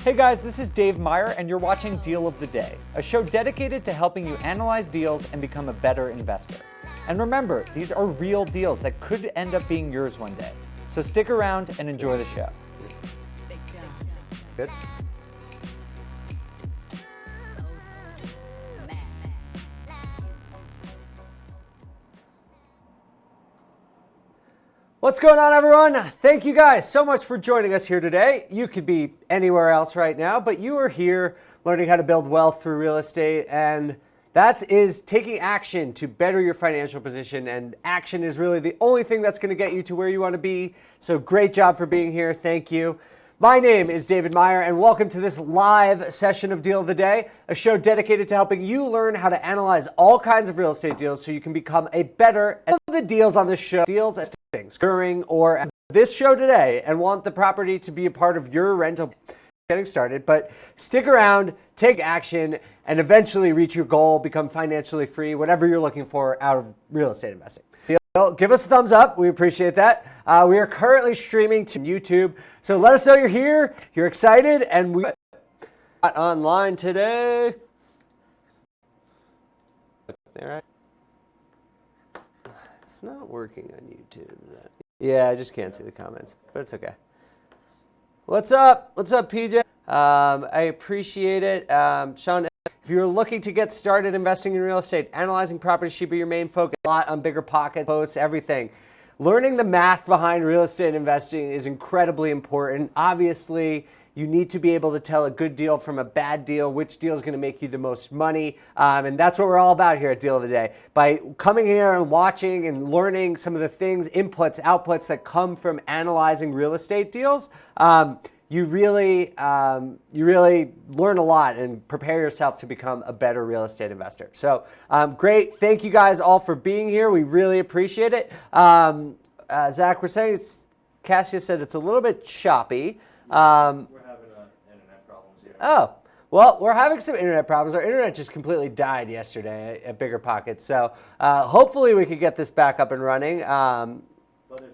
Hey guys, this is Dave Meyer and you're watching Deal of the Day, a show dedicated to helping you analyze deals and become a better investor. And remember, these are real deals that could end up being yours one day. So stick around and enjoy the show. Good. What's going on, everyone? Thank you guys so much for joining us here today. You could be anywhere else right now, but you are here learning how to build wealth through real estate, and that is taking action to better your financial position, and action is really the only thing that's going to get you to where you want to be. So great job for being here. Thank you. My name is David Meyer, and welcome to this live session of Deal of the Day, a show dedicated to helping you learn how to analyze all kinds of real estate deals so you can become a better at the deals on this show. Deals as things occurring or at this show today and want the property to be a part of your rental getting started, but stick around, take action, and eventually reach your goal, become financially free, whatever you're looking for out of real estate investing. Give us a thumbs up. We appreciate that. We are currently streaming to YouTube, so let us know you're here, you're excited, and we are online today. All right. It's not working on YouTube. Yeah, I just can't see the comments, but it's okay. What's up? What's up, PJ? I appreciate it. Sean, if you're looking to get started investing in real estate, analyzing property should be your main focus. A lot on Biggerpockets, posts, everything. Learning the math behind real estate investing is incredibly important. Obviously, you need to be able to tell a good deal from a bad deal, which deal is going to make you the most money. And that's what we're all about here at Deal of the Day. By coming here and watching and learning some of the things, inputs, outputs that come from analyzing real estate deals, you really learn a lot and prepare yourself to become a better real estate investor. So great. Thank you guys all for being here. We really appreciate it. Zach, we're saying, Cassia said it's a little bit choppy. We're having internet problems here. Oh, well, we're having some internet problems. Our internet just completely died yesterday at Biggerpockets. So hopefully we could get this back up and running. But if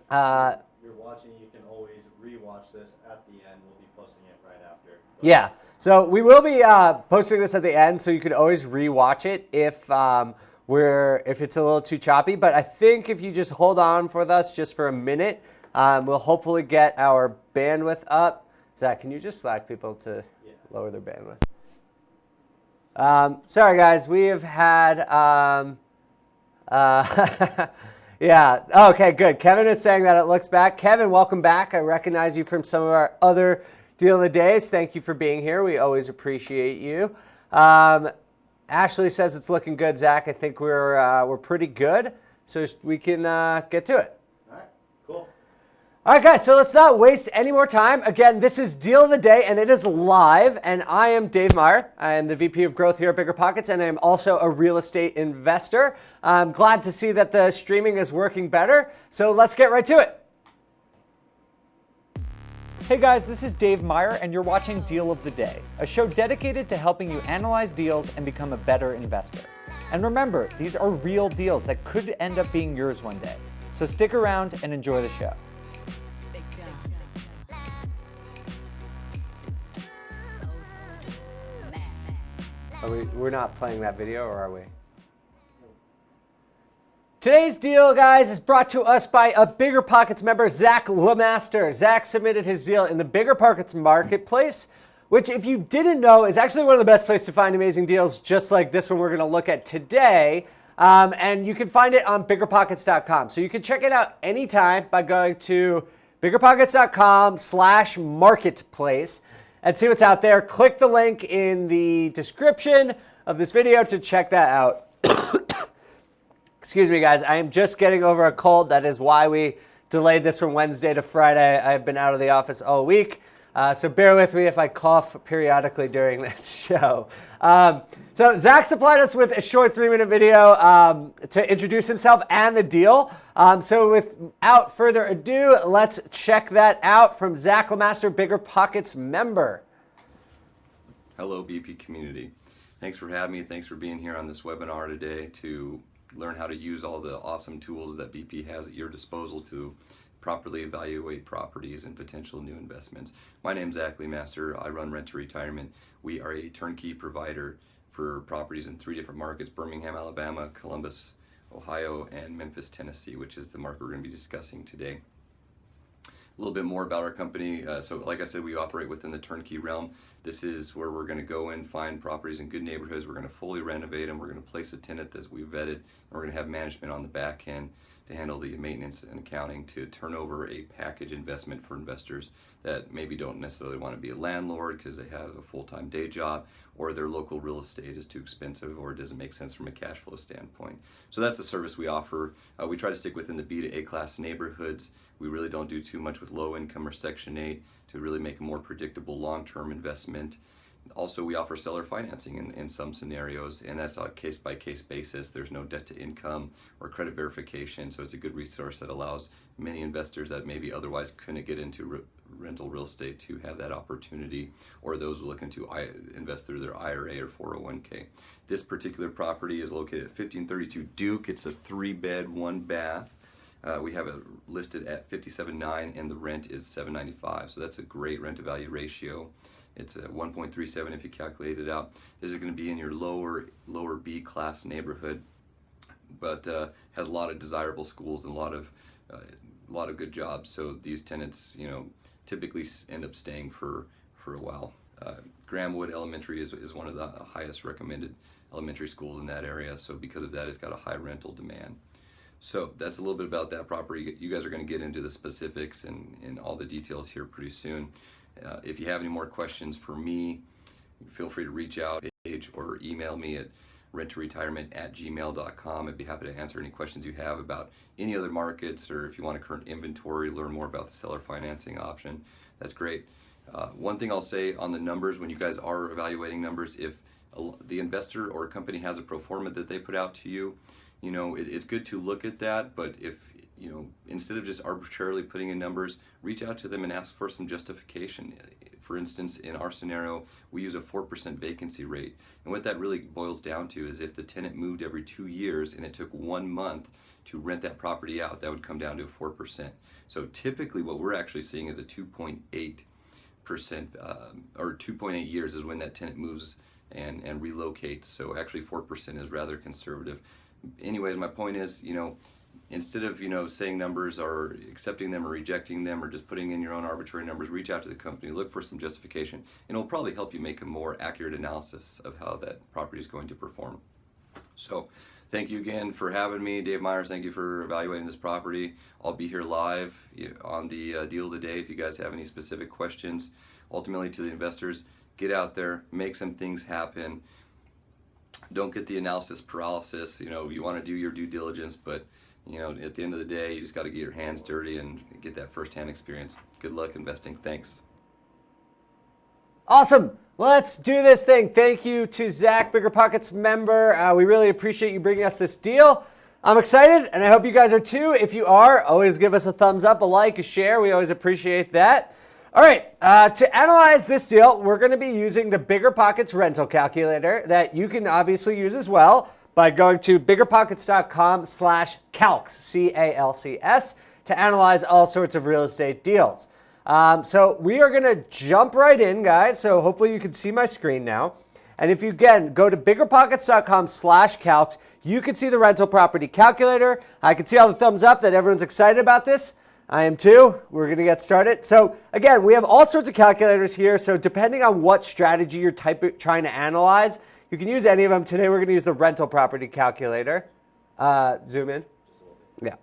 you're watching, you can always rewatch this at the end. We'll be posting it right after. Yeah, so we will be posting this at the end, so you can always rewatch it if it's a little too choppy. But I think if you just hold on with us just for a minute, we'll hopefully get our bandwidth up. Zach, can you just Slack people to lower their bandwidth? Sorry, guys. We have had... yeah. Okay, good. Kevin is saying that it looks back. Kevin, welcome back. I recognize you from some of our other Deal of the Days. Thank you for being here. We always appreciate you. Ashley says it's looking good, Zach. I think we're pretty good, so we can get to it. All right, cool. All right, guys, so let's not waste any more time. Again, this is Deal of the Day, and it is live, and I am Dave Meyer. I am the VP of Growth here at Biggerpockets, and I am also a real estate investor. I'm glad to see that the streaming is working better, so let's get right to it. Hey guys, this is Dave Meyer, and you're watching Deal of the Day, a show dedicated to helping you analyze deals and become a better investor. And remember, these are real deals that could end up being yours one day, so stick around and enjoy the show. We're not playing that video, or are we? Today's deal, guys, is brought to us by a Biggerpockets member, Zach Lemaster. Zach submitted his deal in the Biggerpockets marketplace, which, if you didn't know, is actually one of the best places to find amazing deals, just like this one we're going to look at today. And you can find it on biggerpockets.com. So you can check it out anytime by going to biggerpockets.com/marketplace. And see what's out there. Click the link in the description of this video to check that out. Excuse me, guys. I am just getting over a cold. That is why we delayed this from Wednesday to Friday. I've been out of the office all week. So bear with me if I cough periodically during this show. So Zach supplied us with a short 3-minute video to introduce himself and the deal. So without further ado, let's check that out from Zach Lemaster, Biggerpockets member. Hello, BP community. Thanks for having me. Thanks for being here on this webinar today to learn how to use all the awesome tools that BP has at your disposal to properly evaluate properties and potential new investments. My name's Zach Master. I run Rent to Retirement. We are a turnkey provider for properties in 3 different markets: Birmingham, Alabama, Columbus, Ohio, and Memphis, Tennessee, which is the market we're going to be discussing today. A little bit more about our company. So like I said, we operate within the turnkey realm. This is where we're going to go in, find properties in good neighborhoods. We're going to fully renovate them. We're going to place a tenant that we've vetted, and we're going to have management on the back end to handle the maintenance and accounting to turn over a package investment for investors that maybe don't necessarily want to be a landlord because they have a full-time day job, or their local real estate is too expensive, or it doesn't make sense from a cash flow standpoint. So that's the service we offer. We try to stick within the B to A class neighborhoods. We really don't do too much with low income or Section 8 to really make a more predictable long-term investment. Also, we offer seller financing in some scenarios, and that's on a case-by-case basis. There's no debt to income or credit verification, so it's a good resource that allows many investors that maybe otherwise couldn't get into rental real estate to have that opportunity, or those looking to invest through their IRA or 401k. This particular property is located at 1532 Duke. It's a 3-bed, 1-bath. We have it listed at $57,900, and the rent is $795. So that's a great rent to value ratio. It's a 1.37 if you calculate it out. This is going to be in your lower B class neighborhood, but has a lot of desirable schools and a lot of good jobs. So these tenants, typically end up staying for a while. Grahamwood Elementary is one of the highest recommended elementary schools in that area. So because of that, it's got a high rental demand. So that's a little bit about that property. You guys are going to get into the specifics and all the details here pretty soon. If you have any more questions for me, feel free to reach out or email me at renttoretirement@gmail.com. I'd be happy to answer any questions you have about any other markets, or if you want a current inventory, learn more about the seller financing option. That's great. One thing I'll say on the numbers, when you guys are evaluating numbers, if the investor or company has a pro forma that they put out to you, it's good to look at that, but if instead of just arbitrarily putting in numbers, reach out to them and ask for some justification. For instance, in our scenario, we use a 4% vacancy rate. And what that really boils down to is if the tenant moved every 2 years and it took 1 month to rent that property out, that would come down to 4%. So typically what we're actually seeing is a 2.8%, or 2.8 years is when that tenant moves and relocates. So actually 4% is rather conservative. Anyways, my point is, instead of saying numbers or accepting them or rejecting them or just putting in your own arbitrary numbers, reach out to the company, look for some justification, and it'll probably help you make a more accurate analysis of how that property is going to perform. So thank you again for having me. Dave Myers, thank you for evaluating this property. I'll be here live on the deal of the day if you guys have any specific questions. Ultimately, to the investors, get out there, make some things happen. Don't get the analysis paralysis. You want to do your due diligence, but at the end of the day, you just got to get your hands dirty and get that first-hand experience. Good luck investing. Thanks. Awesome. Let's do this thing. Thank you to Zach, Biggerpockets member. We really appreciate you bringing us this deal. I'm excited, and I hope you guys are too. If you are, always give us a thumbs up, a like, a share. We always appreciate that. All right, to analyze this deal, we're going to be using the Biggerpockets rental calculator that you can obviously use as well by going to biggerpockets.com/calcs, C-A-L-C-S, to analyze all sorts of real estate deals. So we are going to jump right in, guys. So hopefully you can see my screen now. And if you, again, go to biggerpockets.com/calcs, you can see the rental property calculator. I can see all the thumbs up that everyone's excited about this. I am too. We're going to get started. So again, we have all sorts of calculators here. So depending on what strategy you're trying to analyze, you can use any of them. Today we're going to use the rental property calculator. Zoom in. Yeah.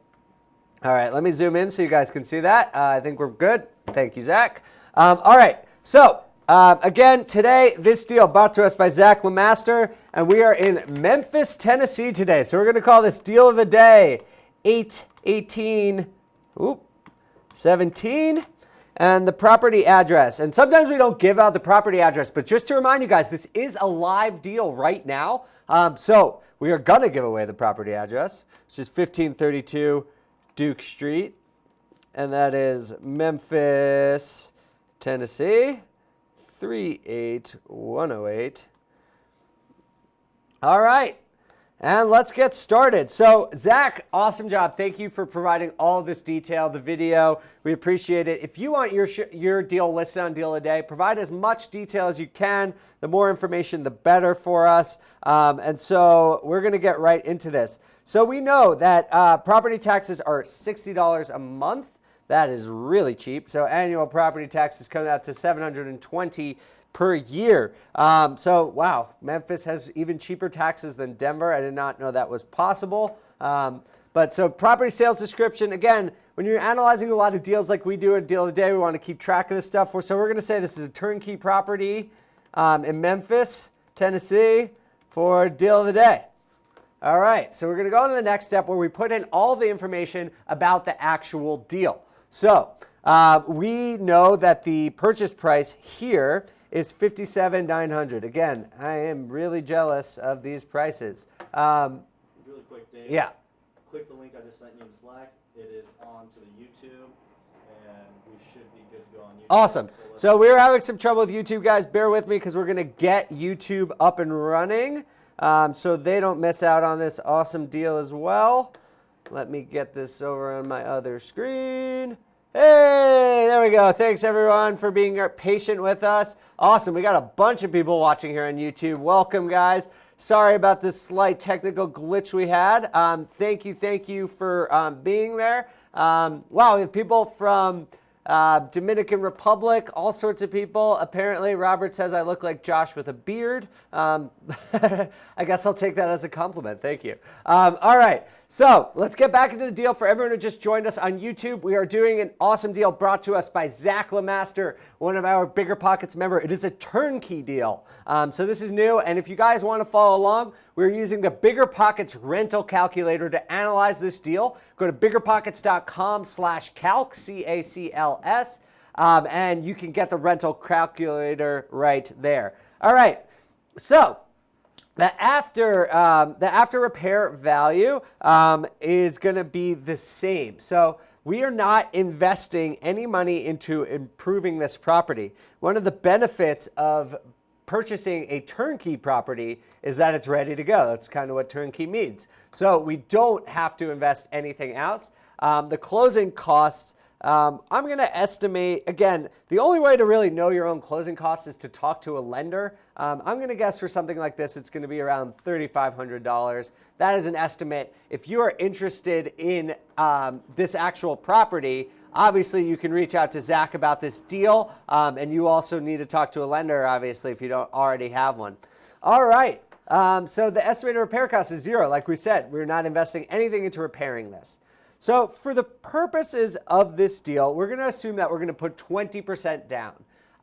All right, let me zoom in so you guys can see that. I think we're good. Thank you, Zach. All right, so again, today this deal brought to us by Zach Lemaster, and we are in Memphis, Tennessee today. So we're going to call this deal of the day 818. 17, and the property address. And sometimes we don't give out the property address, but just to remind you guys, this is a live deal right now. So we are going to give away the property address, which is 1532 Duke Street, and that is Memphis, Tennessee, 38108. All right. And let's get started. So Zach, awesome job. Thank you for providing all of this detail, the video. We appreciate it. If you want your deal listed on Deal of the Day, provide as much detail as you can. The more information, the better for us. And so we're going to get right into this. So we know that property taxes are $60 a month. That is really cheap. So annual property taxes come out to $720 per year. So wow, Memphis has even cheaper taxes than Denver. I did not know that was possible. But so property sales description, again, when you're analyzing a lot of deals like we do at Deal of the Day, we want to keep track of this stuff. So we're going to say this is a turnkey property in Memphis, Tennessee for Deal of the Day. All right, so we're going to go on to the next step where we put in all the information about the actual deal. So we know that the purchase price here is $57,900. Again, I am really jealous of these prices. Really quick, Dave. Yeah. Click the link I just sent you in Slack. It is on to the YouTube, and we should be good to go on YouTube. Awesome. So we're having some trouble with YouTube, guys. Bear with me because we're going to get YouTube up and running so they don't miss out on this awesome deal as well. Let me get this over on my other screen. Hey, there we go. Thanks, everyone, for being patient with us. Awesome. We got a bunch of people watching here on YouTube. Welcome, guys. Sorry about this slight technical glitch we had. Thank you for being there. Wow, we have people from Dominican Republic, all sorts of people. Apparently, Robert says I look like Josh with a beard. I guess I'll take that as a compliment. Thank you. All right, so let's get back into the deal. For everyone who just joined us on YouTube, we are doing an awesome deal brought to us by Zach LeMaster, one of our Biggerpockets members. It is a turnkey deal. So this is new, and if you guys want to follow along, we're using the Biggerpockets rental calculator to analyze this deal. Go to biggerpockets.com/calc, C-A-C-L-S, and you can get the rental calculator right there. All right, so the after repair value is going to be the same. So we are not investing any money into improving this property. One of the benefits of purchasing a turnkey property is that it's ready to go. That's kind of what turnkey means. So we don't have to invest anything else. The closing costs, I'm going to estimate, again, the only way to really know your own closing costs is to talk to a lender. I'm going to guess for something like this, it's going to be around $3,500. That is an estimate. If you are interested in this actual property, obviously, you can reach out to Zach about this deal, and you also need to talk to a lender, obviously, if you don't already have one. All right, so the estimated repair cost is zero. Like we said, we're not investing anything into repairing this. So for the purposes of this deal, we're going to assume that we're going to put 20% down.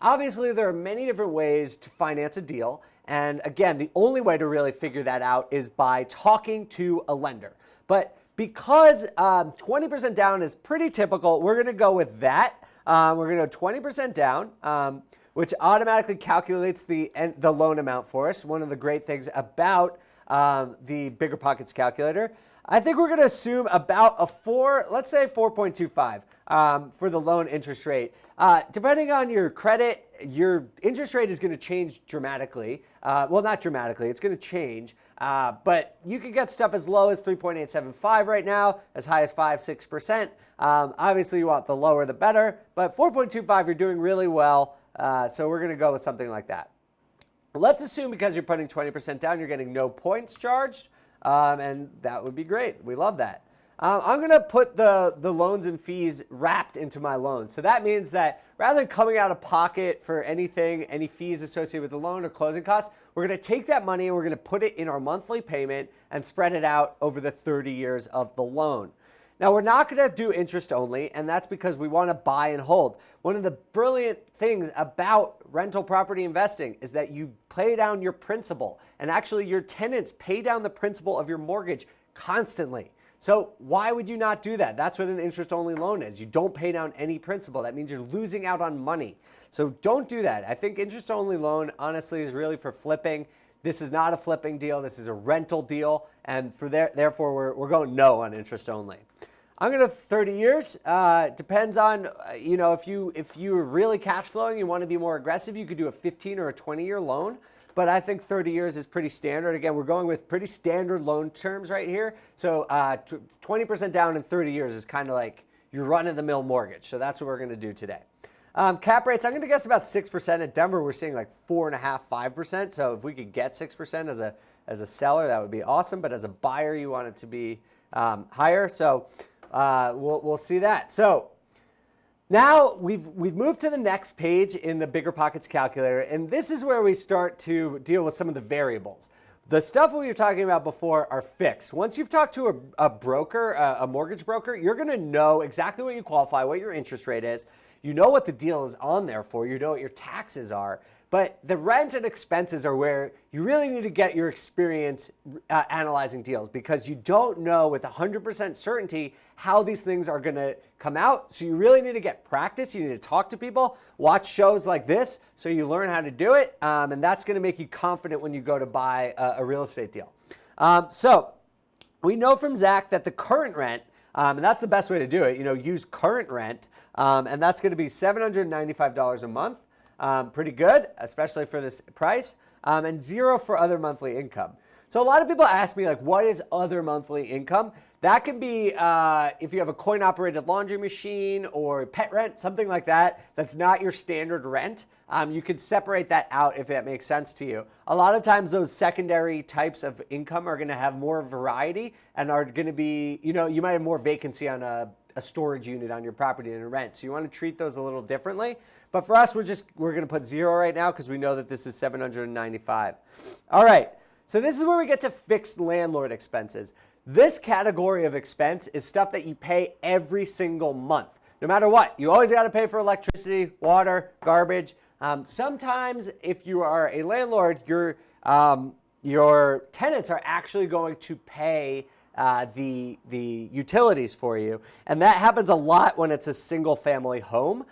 Obviously, there are many different ways to finance a deal, and again, the only way to really figure that out is by talking to a lender. But because 20% down is pretty typical, we're going to go with that. We're going to go 20% down, which automatically calculates the loan amount for us. One of the great things about the Biggerpockets calculator. I think we're going to assume about let's say 4.25 for the loan interest rate. Depending on your credit, your interest rate is going to change dramatically. Well, not dramatically, it's going to change. But you can get stuff as low as 3.875 right now, as high as 5-6%. Obviously, you want the lower the better, but 4.25, you're doing really well. So we're going to go with something like that. Let's assume because you're putting 20% down, you're getting no points charged, and that would be great. We love that. I'm going to put the loans and fees wrapped into my loan. So that means that rather than coming out of pocket for anything, any fees associated with the loan or closing costs, we're going to take that money and we're going to put it in our monthly payment and spread it out over the 30 years of the loan. Now, we're not going to do interest only, and that's because we want to buy and hold. One of the brilliant things about rental property investing is that you pay down your principal, and actually your tenants pay down the principal of your mortgage constantly. So why would you not do that? That's what an interest-only loan is. You don't pay down any principal. That means you're losing out on money. So don't do that. I think interest-only loan, honestly, is really for flipping. This is not a flipping deal. This is a rental deal, and therefore we're going no on interest-only. I'm going to 30 years. Depends on, if you're really cash flowing, you want to be more aggressive, you could do a 15 or a 20-year loan. but I think 30 years is pretty standard. Again, we're going with pretty standard loan terms right here. So 20% down in 30 years is kind of like your run-of-the-mill mortgage. So that's what we're going to do today. Cap rates, I'm going to guess about 6%. At Denver, we're seeing like 4.5%, 5%. So if we could get 6% as a seller, that would be awesome. But as a buyer, you want it to be higher. So we'll see that. So now we've moved to the next page in the Biggerpockets Calculator, and this is where we start to deal with some of the variables. The stuff we were talking about before are fixed. Once you've talked to a broker, a mortgage broker, you're going to know exactly what you qualify, what your interest rate is. You know what the deal is on there for. You know what your taxes are. But the rent and expenses are where you really need to get your experience analyzing deals, because you don't know with 100% certainty how these things are going to come out. So you really need to get practice. You need to talk to people, watch shows like this so you learn how to do it. And that's going to make you confident when you go to buy a real estate deal. So we know from Zach that the current rent, and that's the best way to do it, use current rent, and that's going to be $795 a month. Pretty good, especially for this price, and zero for other monthly income. So a lot of people ask me, like, what is other monthly income? That can be if you have a coin-operated laundry machine or pet rent, something like that, that's not your standard rent. You could separate that out if that makes sense to you. A lot of times those secondary types of income are going to have more variety and are going to be, you might have more vacancy on a storage unit on your property than a rent. So you want to treat those a little differently. But for us, we're going to put zero right now because we know that this is $795. All right, so this is where we get to fixed landlord expenses. This category of expense is stuff that you pay every single month. No matter what, you always got to pay for electricity, water, garbage. Sometimes if you are a landlord, your tenants are actually going to pay the utilities for you. And that happens a lot when it's a single family home.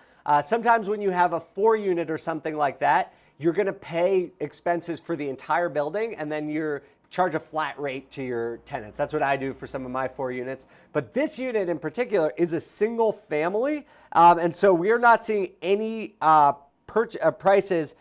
Sometimes when you have a 4-unit or something like that, you're going to pay expenses for the entire building, and then you're charge a flat rate to your tenants. That's what I do for some of my 4 units. But this unit in particular is a single family, and so we're not seeing any prices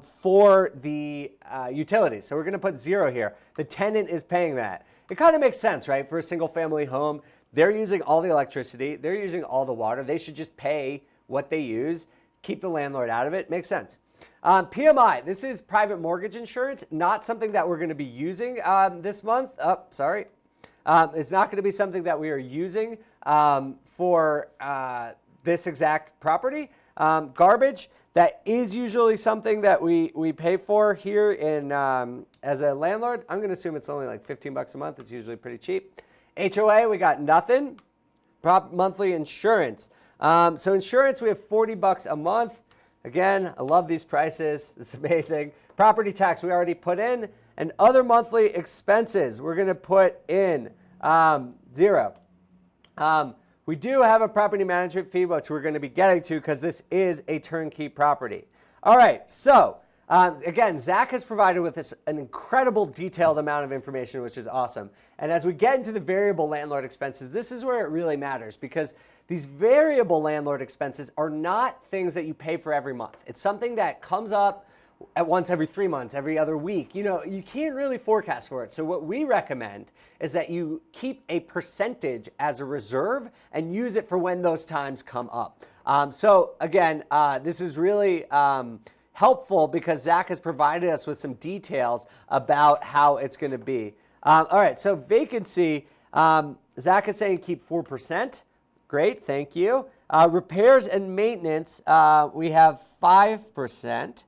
for the utilities. So we're going to put zero here. The tenant is paying that. It kind of makes sense, right? For a single family home, they're using all the electricity, they're using all the water. They should just pay what they use, keep the landlord out of it. Makes sense. PMI, this is private mortgage insurance, not something that we're going to be using this month. It's not going to be something that we are using for this exact property. Garbage, that is usually something that we pay for here in as a landlord. I'm going to assume it's only like $15 a month. It's usually pretty cheap. HOA, we got nothing. Monthly insurance. So insurance, we have $40 a month. Again, I love these prices. It's amazing. Property tax, we already put in. And other monthly expenses, we're going to put in zero. We do have a property management fee, which we're going to be getting to because this is a turnkey property. All right, so again, Zach has provided with us an incredible detailed amount of information, which is awesome. And as we get into the variable landlord expenses, this is where it really matters, because these variable landlord expenses are not things that you pay for every month. It's something that comes up at once every 3 months, every other week. You can't really forecast for it. So what we recommend is that you keep a percentage as a reserve and use it for when those times come up. So again, this is really helpful because Zach has provided us with some details about how it's going to be. All right, so vacancy, Zach is saying keep 4%. Great, thank you. Repairs and maintenance, we have 5%.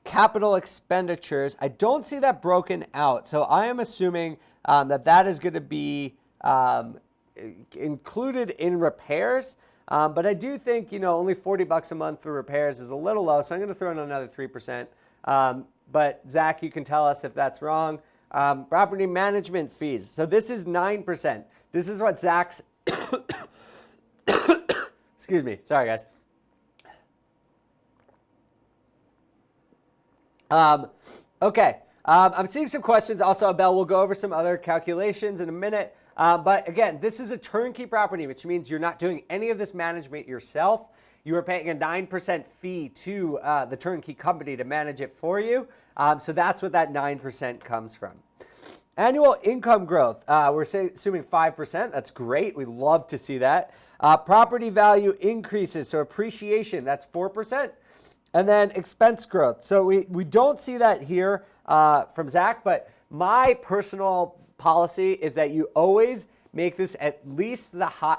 Capital expenditures, I don't see that broken out. So I am assuming that is going to be included in repairs. But I do think, only $40 a month for repairs is a little low. So I'm going to throw in another 3%. But Zach, you can tell us if that's wrong. Property management fees. So this is 9%. This is what Zach's, excuse me, sorry guys. Okay, I'm seeing some questions also about, we'll go over some other calculations in a minute. But again, this is a turnkey property, which means you're not doing any of this management yourself. you are paying a 9% fee to the turnkey company to manage it for you. So that's what that 9% comes from. Annual income growth, we're assuming 5%. That's great. We love to see that. Property value increases, so appreciation, that's 4%. And then expense growth. So we don't see that here from Zach, but my personal policy is that you always make this at least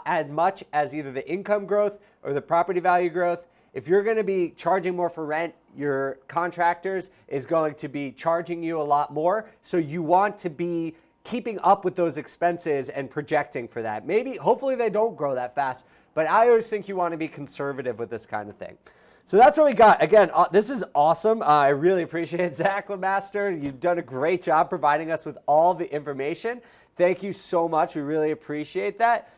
as much as either the income growth or the property value growth. If you're going to be charging more for rent, your contractors is going to be charging you a lot more. So you want to be keeping up with those expenses and projecting for that. Maybe, hopefully they don't grow that fast, but I always think you want to be conservative with this kind of thing. So that's what we got. Again, this is awesome. I really appreciate Zach Lemaster. You've done a great job providing us with all the information. Thank you so much. We really appreciate that.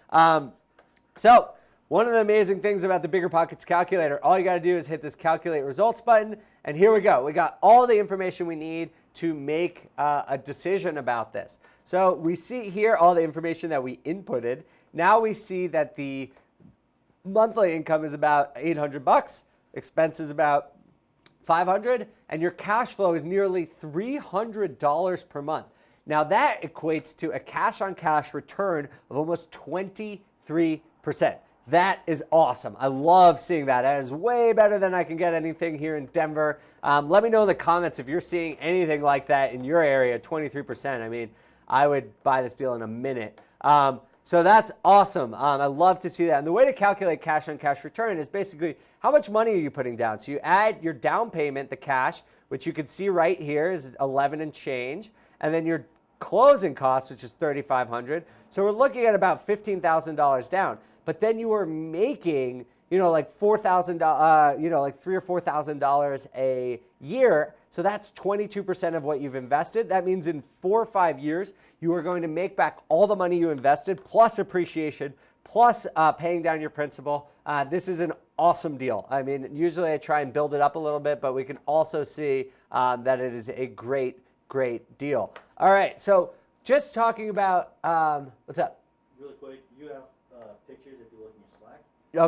So one of the amazing things about the Biggerpockets Calculator, all you got to do is hit this Calculate Results button, and here we go. We got all the information we need to make a decision about this. So we see here all the information that we inputted. Now we see that the monthly income is about $800. Expenses about $500, and your cash flow is nearly $300 per month. Now that equates to a cash-on-cash return of almost 23%. That is awesome. I love seeing that. That is way better than I can get anything here in Denver. Let me know in the comments if you're seeing anything like that in your area, 23%. I mean, I would buy this deal in a minute. So that's awesome. I love to see that. And the way to calculate cash-on-cash return is basically how much money are you putting down? So you add your down payment, the cash, which you can see right here is 11 and change, and then your closing costs, which is $3,500. So we're looking at about $15,000 down. But then you are making, like $4,000, like $3,000 or $4,000 a year. So that's 22% of what you've invested. That means in 4 or 5 years, you are going to make back all the money you invested, plus appreciation, plus paying down your principal. This is an awesome deal. I mean, usually I try and build it up a little bit, but we can also see that it is a great, great deal. All right, so just talking about, what's up? Really quick, you have pictures if you look in your Slack.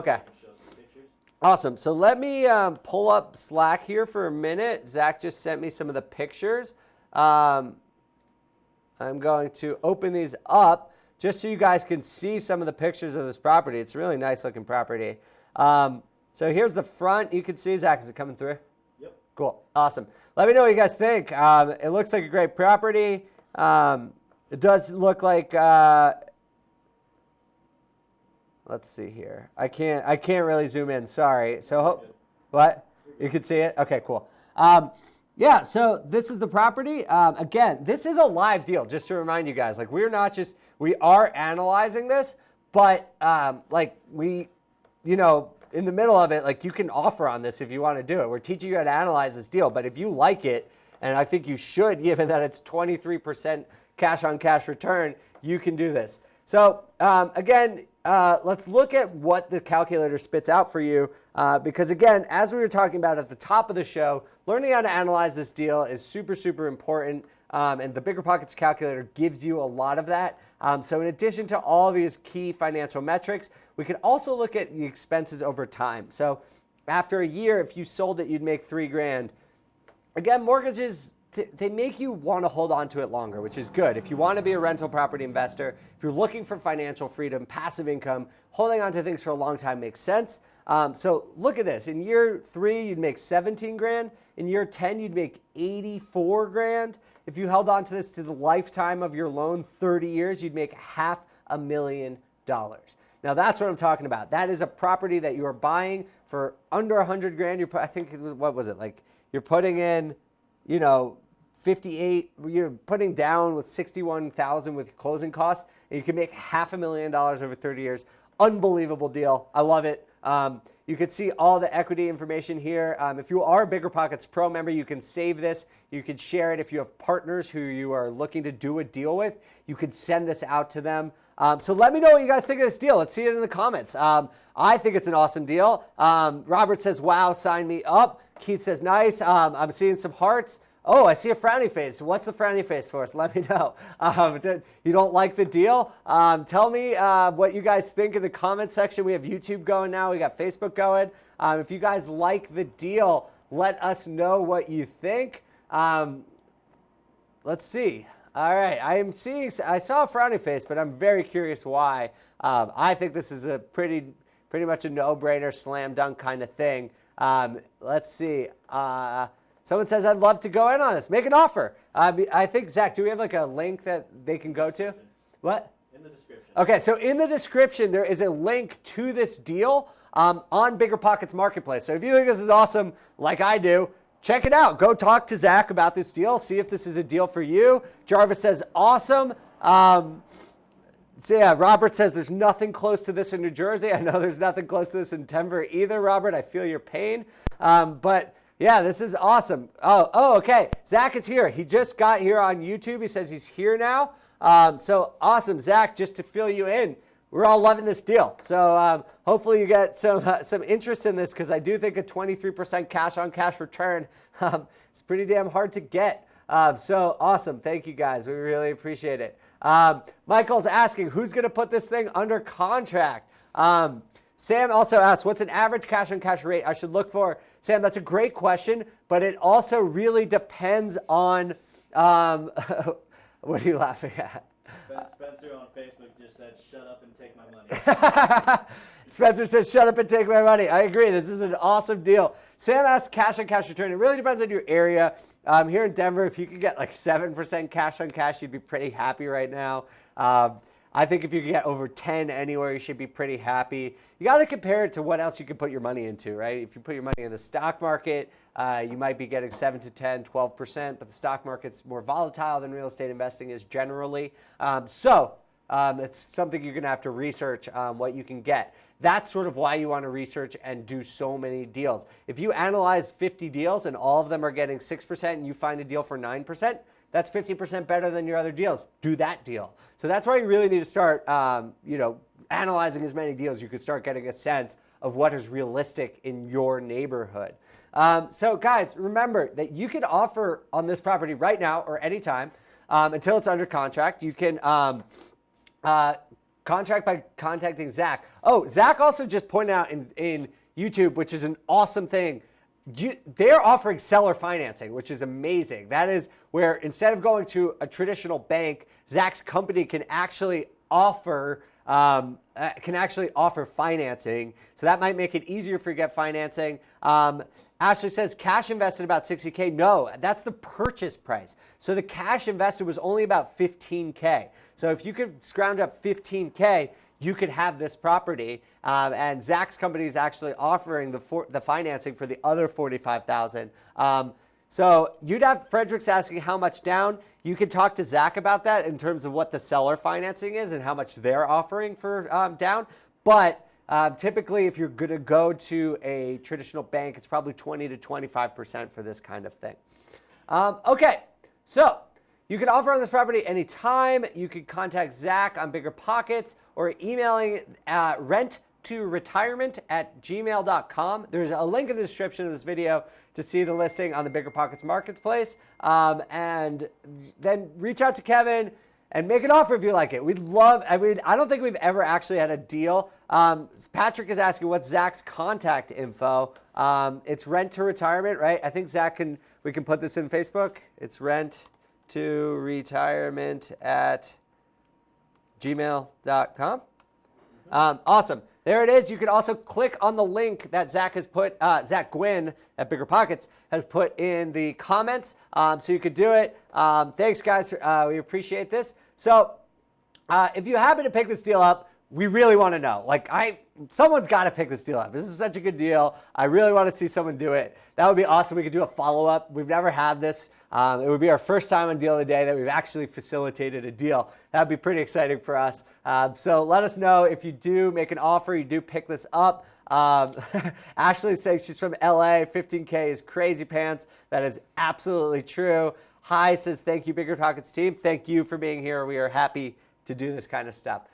Okay. I can show some pictures. Awesome. So let me pull up Slack here for a minute. Zach just sent me some of the pictures. I'm going to open these up just so you guys can see some of the pictures of this property. It's a really nice looking property. So here's the front. You can see, Zach, is it coming through? Yep. Cool. Awesome. Let me know what you guys think. It looks like a great property. It does look like, let's see here. I can't really zoom in. Sorry. So what? You can see it? Okay, cool. Yeah, so this is the property. Again, this is a live deal, just to remind you guys. Like, we are analyzing this, but in the middle of it, like, you can offer on this if you want to do it. We're teaching you how to analyze this deal, but if you like it, and I think you should, given that it's 23% cash-on-cash return, you can do this. So again, let's look at what the calculator spits out for you. Because again, as we were talking about at the top of the show, learning how to analyze this deal is super, super important. And the Biggerpockets Calculator gives you a lot of that. So in addition to all these key financial metrics, we can also look at the expenses over time. So after a year, if you sold it, you'd make $3,000. Again, mortgages, they make you want to hold on to it longer, which is good. If you want to be a rental property investor, if you're looking for financial freedom, passive income, holding on to things for a long time makes sense. So look at this. In year 3, you'd make $17,000. In year 10, you'd make $84,000. If you held on to this to the lifetime of your loan, 30 years, you'd make $500,000. Now that's what I'm talking about. That is a property that you are buying for under $100,000. I think, what was it? Like, you're putting in, 58, you're putting down with $61,000 with closing costs, and you can make $500,000 over 30 years. Unbelievable deal. I love it. You can see all the equity information here. If you are a Biggerpockets Pro member, you can save this. You can share it. If you have partners who you are looking to do a deal with, you could send this out to them. So let me know what you guys think of this deal. Let's see it in the comments. I think it's an awesome deal. Robert says, wow, sign me up. Keith says, nice. I'm seeing some hearts. Oh, I see a frowny face. What's the frowny face for us? Let me know. You don't like the deal? Tell me what you guys think in the comment section. We have YouTube going now. We got Facebook going. If you guys like the deal, let us know what you think. Let's see. All right, I saw a frowny face, but I'm very curious why. I think this is a pretty much a no-brainer, slam dunk kind of thing. Let's see. Someone says, I'd love to go in on this. Make an offer. I think, Zach, do we have like a link that they can go to? What? In the description. Okay, so in the description, there is a link to this deal on Biggerpockets Marketplace. So if you think this is awesome, like I do, check it out. Go talk to Zach about this deal. See if this is a deal for you. Jarvis says, awesome. So yeah, Robert says there's nothing close to this in New Jersey. I know there's nothing close to this in Denver either, Robert. I feel your pain. But yeah, this is awesome. Oh, okay. Zach is here. He just got here on YouTube. He says he's here now. So awesome, Zach, just to fill you in. We're all loving this deal. So hopefully you get some interest in this, because I do think a 23% cash-on-cash return is pretty damn hard to get. So awesome. Thank you, guys. We really appreciate it. Michael's asking, who's going to put this thing under contract? Sam also asked, what's an average cash-on-cash rate I should look for? Sam, that's a great question, but it also really depends on what are you laughing at? Spencer on Facebook just said, shut up and take my money. Spencer says, shut up and take my money. I agree. This is an awesome deal. Sam asks cash-on-cash return. It really depends on your area. Here in Denver, if you could get like 7% cash-on-cash, you'd be pretty happy right now. I think if you could get over 10 anywhere, you should be pretty happy. You got to compare it to what else you can put your money into, right? If you put your money in the stock market, you might be getting 7 to 10, 12%, but the stock market's more volatile than real estate investing is generally. It's something you're going to have to research what you can get. That's sort of why you want to research and do so many deals. If you analyze 50 deals and all of them are getting 6% and you find a deal for 9%, that's 50% better than your other deals. Do that deal. So that's why you really need to start, analyzing as many deals. You can start getting a sense of what is realistic in your neighborhood. So guys, remember that you can offer on this property right now or anytime until it's under contract. You can contract by contacting Zach. Oh, Zach also just pointed out in YouTube, which is an awesome thing. They're offering seller financing, which is amazing. That is where instead of going to a traditional bank, Zach's company can actually offer financing. So that might make it easier for you to get financing. Ashley says cash invested about 60K. No, that's the purchase price. So the cash invested was only about 15K. So if you could scrounge up 15K, you could have this property. And Zach's company is actually offering the financing for the other 45,000. So you'd have Frederick's asking how much down. You could talk to Zach about that in terms of what the seller financing is and how much they're offering for down. But typically, if you're going to go to a traditional bank, it's probably 20 to 25% for this kind of thing. Okay, so you can offer on this property anytime. You can contact Zach on Biggerpockets or emailing renttoretirement@gmail.com. There's a link in the description of this video to see the listing on the Biggerpockets Marketplace. And then reach out to Kevin and make an offer if you like it. We'd love, I don't think we've ever actually had a deal. Patrick is asking what's Zach's contact info. It's Rent to Retirement, right? I think we can put this in Facebook. It's renttoretirement@gmail.com. Awesome. There it is. You can also click on the link that Zach has put, Zach Gwynn at Biggerpockets has put in the comments. So you could do it. Thanks, guys. We appreciate this. So if you happen to pick this deal up, we really want to know. Someone's got to pick this deal up. This is such a good deal. I really want to see someone do it. That would be awesome. We could do a follow-up. We've never had this. It would be our first time on Deal of the Day that we've actually facilitated a deal. That would be pretty exciting for us. So let us know if you do make an offer, you do pick this up. Ashley says she's from LA. 15K is crazy pants. That is absolutely true. Hi says, thank you, Biggerpockets team. Thank you for being here. We are happy to do this kind of stuff.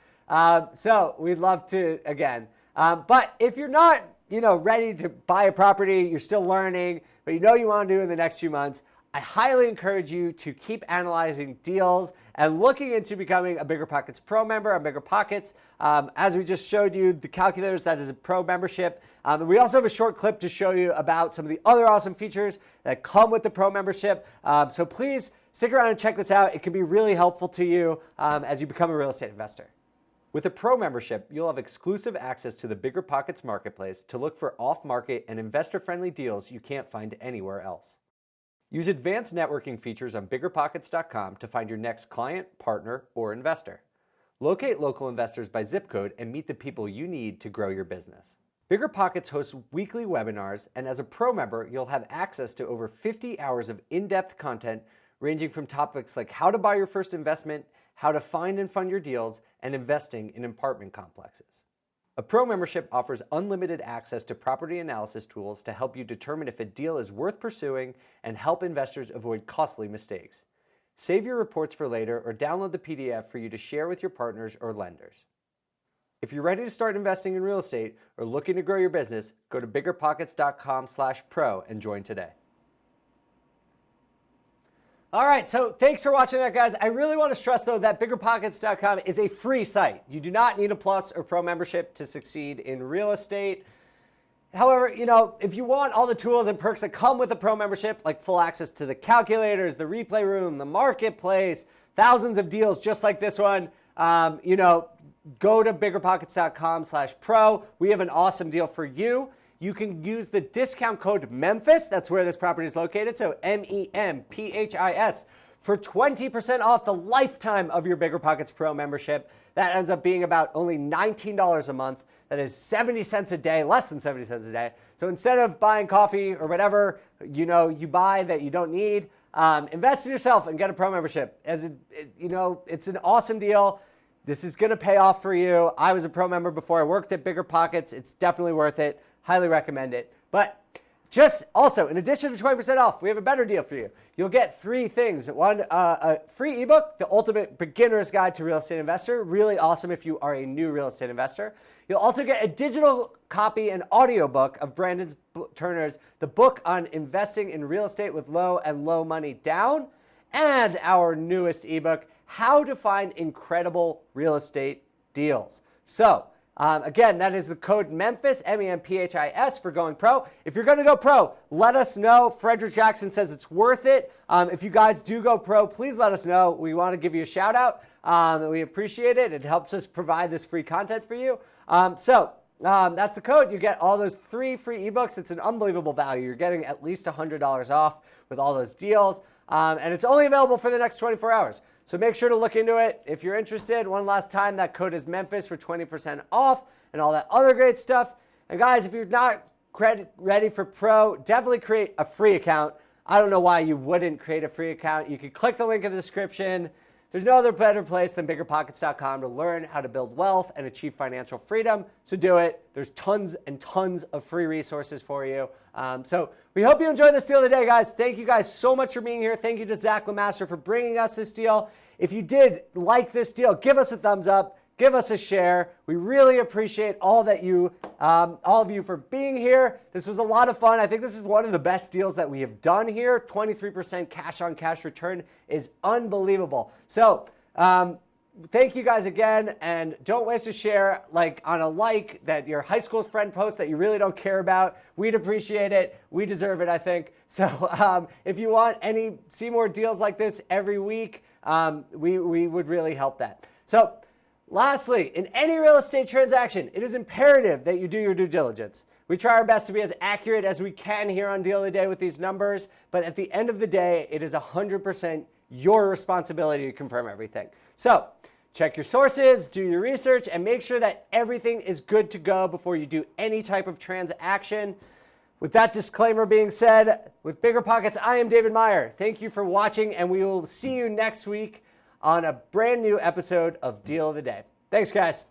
So we'd love to, again. But if you're not ready to buy a property, you're still learning, but you want to do it in the next few months, I highly encourage you to keep analyzing deals and looking into becoming a Biggerpockets Pro member on Biggerpockets. As we just showed you, the calculators, that is a pro membership. And we also have a short clip to show you about some of the other awesome features that come with the pro membership. So please stick around and check this out. It can be really helpful to you as you become a real estate investor. With a pro membership, you'll have exclusive access to the Biggerpockets marketplace to look for off-market and investor-friendly deals you can't find anywhere else. Use advanced networking features on Biggerpockets.com to find your next client, partner, or investor. Locate local investors by zip code and meet the people you need to grow your business. Biggerpockets hosts weekly webinars, and as a pro member, you'll have access to over 50 hours of in-depth content ranging from topics like how to buy your first investment, how to find and fund your deals, and investing in apartment complexes. A pro membership offers unlimited access to property analysis tools to help you determine if a deal is worth pursuing and help investors avoid costly mistakes. Save your reports for later or download the PDF for you to share with your partners or lenders. If you're ready to start investing in real estate or looking to grow your business, go to biggerpockets.com/pro and join today. All right, so thanks for watching that, guys. I really want to stress, though, that Biggerpockets.com is a free site. You do not need a Plus or Pro membership to succeed in real estate. However, if you want all the tools and perks that come with a Pro membership, like full access to the calculators, the replay room, the marketplace, thousands of deals just like this one, go to Biggerpockets.com/pro. We have an awesome deal for you. You can use the discount code Memphis, that's where this property is located, so MEMPHIS, for 20% off the lifetime of your Biggerpockets Pro membership. That ends up being about only $19 a month. That is 70 cents a day, less than 70 cents a day. So instead of buying coffee or whatever you buy that you don't need, invest in yourself and get a Pro membership. It's an awesome deal. This is going to pay off for you. I was a Pro member before I worked at Biggerpockets. It's definitely worth it. Highly recommend it. But just also, in addition to 20% off, we have a better deal for you. You'll get 3 things. One, a free ebook, The Ultimate Beginner's Guide to Real Estate Investor. Really awesome if you are a new real estate investor. You'll also get a digital copy and audiobook of Brandon Turner's The Book on Investing in Real Estate with Low and Low Money Down, and our newest ebook, How to Find Incredible Real Estate Deals. So, again, that is the code Memphis, MEMPHIS, for going pro. If you're going to go pro, let us know. Frederick Jackson says it's worth it. If you guys do go pro, please let us know. We want to give you a shout out. We appreciate it. It helps us provide this free content for you. That's the code. You get all those 3 free ebooks. It's an unbelievable value. You're getting at least $100 off with all those deals. And it's only available for the next 24 hours. So make sure to look into it. If you're interested, one last time, that code is Memphis for 20% off and all that other great stuff. And guys, if you're not ready for pro, definitely create a free account. I don't know why you wouldn't create a free account. You can click the link in the description. There's no other better place than Biggerpockets.com to learn how to build wealth and achieve financial freedom. So do it. There's tons and tons of free resources for you. So we hope you enjoyed this deal today, guys. Thank you guys so much for being here. Thank you to Zach LeMaster for bringing us this deal. If you did like this deal, give us a thumbs up. Give us a share. We really appreciate all of you for being here. This was a lot of fun. I think this is one of the best deals that we have done here. 23% cash on cash return is unbelievable. So thank you guys again. And don't waste a share on a like that your high school friend posts that you really don't care about. We'd appreciate it. We deserve it, I think. So if you want see more deals like this every week, we would really help that. So lastly, in any real estate transaction, it is imperative that you do your due diligence. We try our best to be as accurate as we can here on Deal of the Day with these numbers, but at the end of the day, it is 100% your responsibility to confirm everything. So check your sources, do your research, and make sure that everything is good to go before you do any type of transaction. With that disclaimer being said, with Biggerpockets, I am David Meyer. Thank you for watching, and we will see you next week on a brand new episode of Deal of the Day. Thanks, guys.